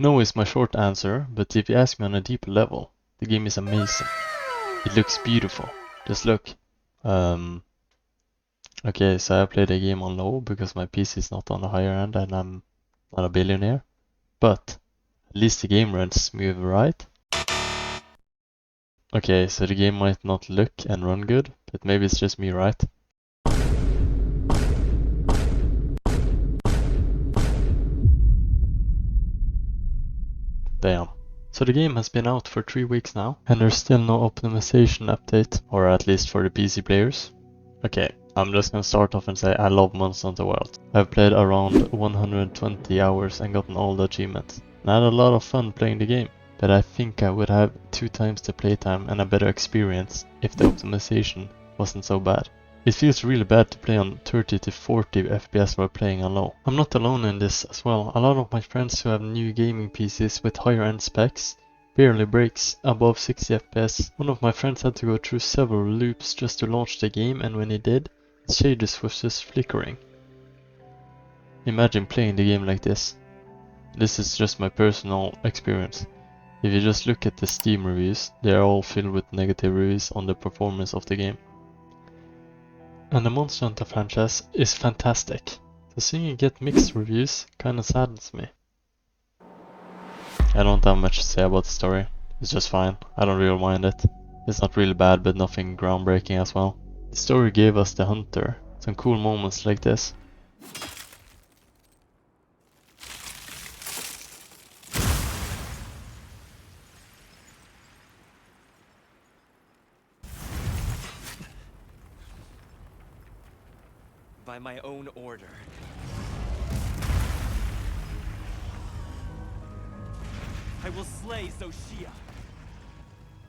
No is my short answer, but if you ask me on a deeper level, the game is amazing. It looks beautiful. Just look. Okay, so I played the game on low because my PC is not on the higher end and I'm not a billionaire. But at least the game runs smooth, right? Okay, so the game might not look and run good, but maybe it's just me, right? Damn. So the game has been out for 3 weeks now, and there's still no optimization update, or at least for the PC players. Okay, I'm just gonna start off and say I love Monster Hunter World. I've played around 120 hours and gotten all the achievements. And I had a lot of fun playing the game, but I think I would have 2 times the playtime and a better experience if the optimization wasn't so bad. It feels really bad to play on 30 to 40 FPS while playing on low. I'm not alone in this as well. A lot of my friends who have new gaming PCs with higher end specs barely breaks above 60 FPS. One of my friends had to go through several loops just to launch the game, and when he did, his shaders was just flickering. Imagine playing the game like this. This is just my personal experience. If you just look at the Steam reviews, they are all filled with negative reviews on the performance of the game. And the Monster Hunter franchise is fantastic. So seeing it get mixed reviews kinda saddens me. I don't have much to say about the story. It's just fine. I don't really mind it. It's not really bad, but nothing groundbreaking as well. The story gave us the hunter some cool moments like this. By my own order. I will slay Zoshia.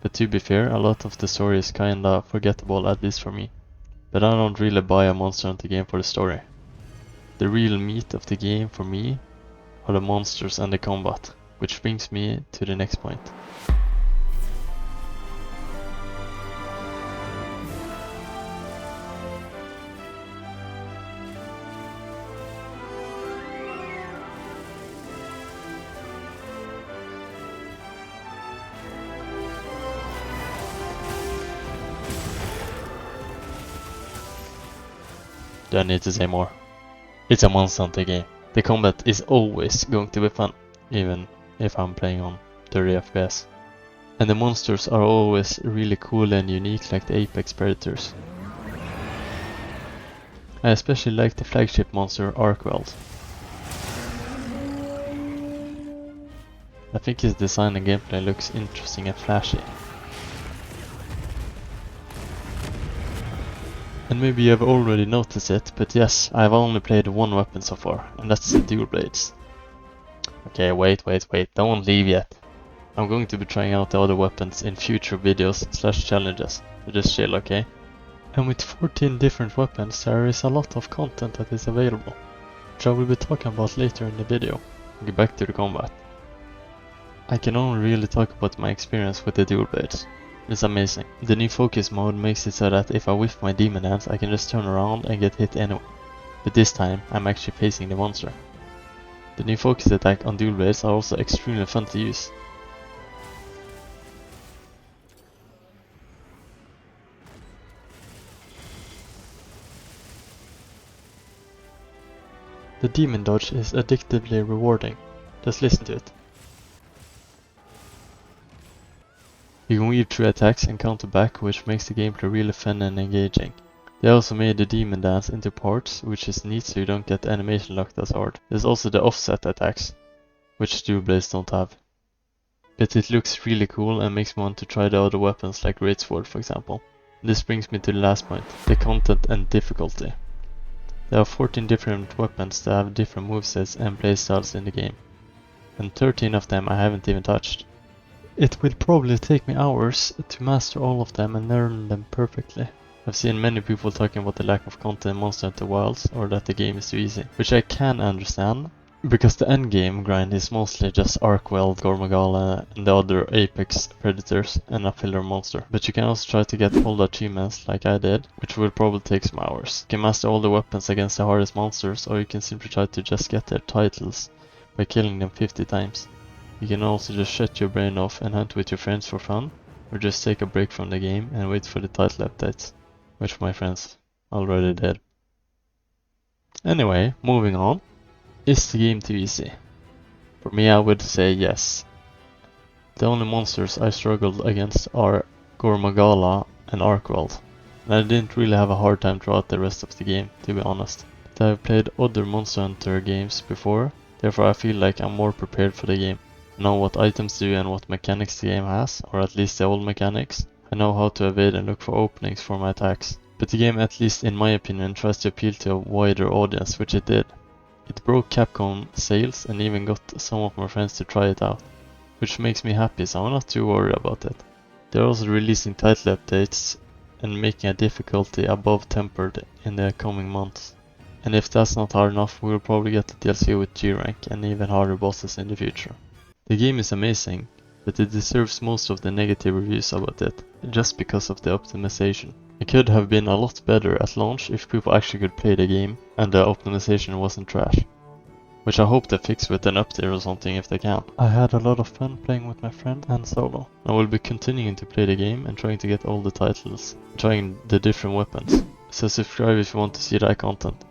But to be fair, a lot of the story is kinda forgettable, at least for me. But I don't really buy a Monster Hunter game for the story. The real meat of the game for me are the monsters and the combat, which brings me to the next point. Do I need to say more? It's a Monster Hunter game. The combat is always going to be fun, even if I'm playing on 30 FPS. And the monsters are always really cool and unique, like the apex predators. I especially like the flagship monster Arkweld. I think his design and gameplay looks interesting and flashy. And maybe you have already noticed it, but yes, I have only played one weapon so far, and that's the dual blades. Okay, wait, don't leave yet. I'm going to be trying out the other weapons in future videos / challenges, so just chill, okay? And with 14 different weapons, there is a lot of content that is available, which I will be talking about later in the video. I'll get back to the combat. I can only really talk about my experience with the dual blades. It's amazing. The new focus mode makes it so that if I whiff my demon dance, I can just turn around and get hit anyway. But this time, I'm actually facing the monster. The new focus attack on dual blades are also extremely fun to use. The demon dodge is addictively rewarding. Just listen to it. You can weave through attacks and counter back, which makes the gameplay really fun and engaging. They also made the demon dance into parts, which is neat so you don't get animation locked as hard. There's also the offset attacks, which dual blades don't have. But it looks really cool and makes me want to try the other weapons like Great Sword, for example. This brings me to the last point, the content and difficulty. There are 14 different weapons that have different movesets and playstyles in the game, and 13 of them I haven't even touched. It will probably take me hours to master all of them and learn them perfectly. I've seen many people talking about the lack of content in Monster Hunter Wilds, or that the game is too easy, which I can understand, because the endgame grind is mostly just Arkweld, Gormagala, and the other apex predators and a filler monster. But you can also try to get all the achievements like I did, which will probably take some hours. You can master all the weapons against the hardest monsters, or you can simply try to just get their titles by killing them 50 times. You can also just shut your brain off and hunt with your friends for fun, or just take a break from the game and wait for the title updates, which my friends already did. Anyway, moving on. Is the game too easy? For me, I would say yes. The only monsters I struggled against are Gormagala and Arkvald, and I didn't really have a hard time throughout the rest of the game, to be honest. But I've played other Monster Hunter games before, therefore I feel like I'm more prepared for the game. I know what items do and what mechanics the game has, or at least the old mechanics. I know how to evade and look for openings for my attacks. But the game, at least in my opinion, tries to appeal to a wider audience, which it did. It broke Capcom sales and even got some of my friends to try it out, which makes me happy, so I'm not too worried about it. They're also releasing title updates and making a difficulty above tempered in the coming months. And if that's not hard enough, we'll probably get the DLC with G rank and even harder bosses in the future. The game is amazing, but it deserves most of the negative reviews about it, just because of the optimization. It could have been a lot better at launch if people actually could play the game and the optimization wasn't trash. Which I hope they fix with an update or something if they can. I had a lot of fun playing with my friend and solo. I will be continuing to play the game and trying to get all the titles, trying the different weapons. So subscribe if you want to see that content.